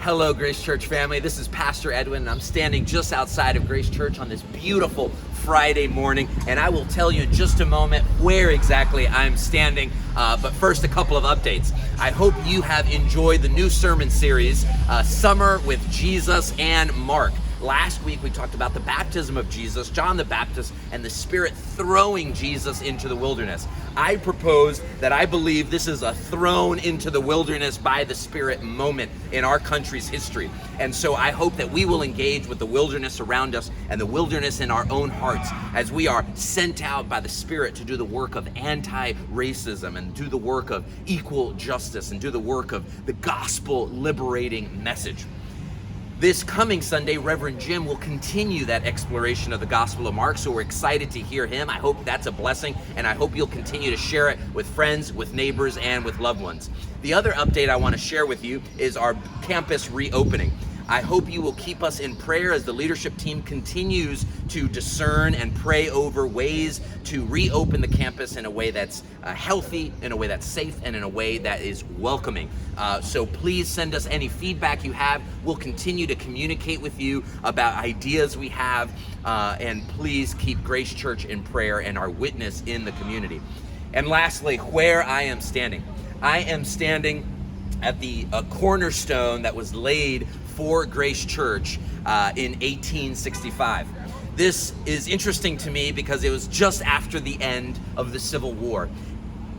Hello, Grace Church family. This is Pastor Edwin, and I'm standing just outside of Grace Church on this beautiful Friday morning, and I will tell you in just a moment where exactly I'm standing. But first, a couple of updates. I hope you have enjoyed the new sermon series, Summer with Jesus and Mark. Last week, we talked about the baptism of Jesus, John the Baptist, and the Spirit throwing Jesus into the wilderness. I propose that I believe this is a thrown into the wilderness by the Spirit moment in our country's history. And so I hope that we will engage with the wilderness around us and the wilderness in our own hearts as we are sent out by the Spirit to do the work of anti-racism and do the work of equal justice and do the work of the gospel liberating message. This coming Sunday, Reverend Jim will continue that exploration of the Gospel of Mark, so we're excited to hear him. I hope that's a blessing, and I hope you'll continue to share it with friends, with neighbors, and with loved ones. The other update I want to share with you is our campus reopening. I hope you will keep us in prayer as the leadership team continues to discern and pray over ways to reopen the campus in a way that's healthy, in a way that's safe, and in a way that is welcoming. So please send us any feedback you have. We'll continue to communicate with you about ideas we have, and please keep Grace Church in prayer and our witness in the community. And lastly, where I am standing. I am standing at the cornerstone that was laid for Grace Church in 1865. This is interesting to me because it was just after the end of the Civil War.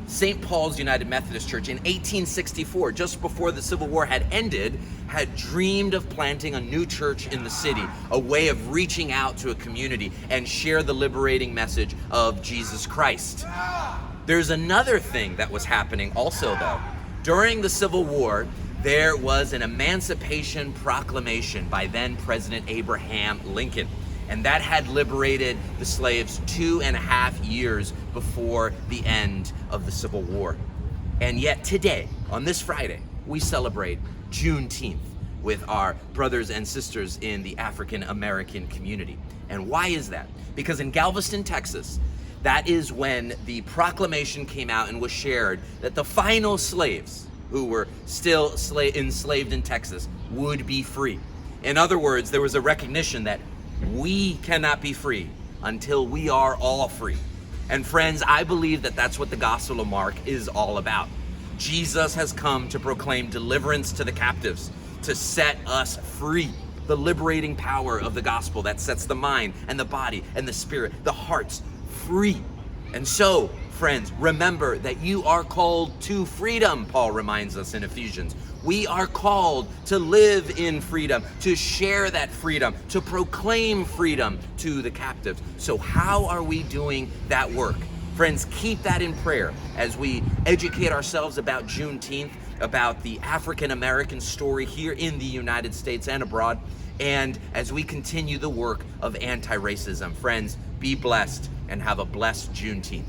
St. Paul's United Methodist Church in 1864, just before the Civil War had ended, had dreamed of planting a new church in the city, a way of reaching out to a community and share the liberating message of Jesus Christ. There's another thing that was happening also though. During the Civil War, there was an Emancipation Proclamation by then President Abraham Lincoln. And that had liberated the slaves 2.5 years before the end of the Civil War. And yet today, on this Friday, we celebrate Juneteenth with our brothers and sisters in the African American community. And why is that? Because in Galveston, Texas, that is when the proclamation came out and was shared that the final slaves who were still enslaved in Texas would be free. In other words, there was a recognition that we cannot be free until we are all free. And friends, I believe that that's what the Gospel of Mark is all about. Jesus has come to proclaim deliverance to the captives, to set us free. The liberating power of the gospel that sets the mind and the body and the spirit, the hearts free. And so, friends, remember that you are called to freedom, Paul reminds us in Ephesians. We are called to live in freedom, to share that freedom, to proclaim freedom to the captives. So how are we doing that work? Friends, keep that in prayer as we educate ourselves about Juneteenth, about the African American story here in the United States and abroad, and as we continue the work of anti-racism. Friends, be blessed and have a blessed Juneteenth.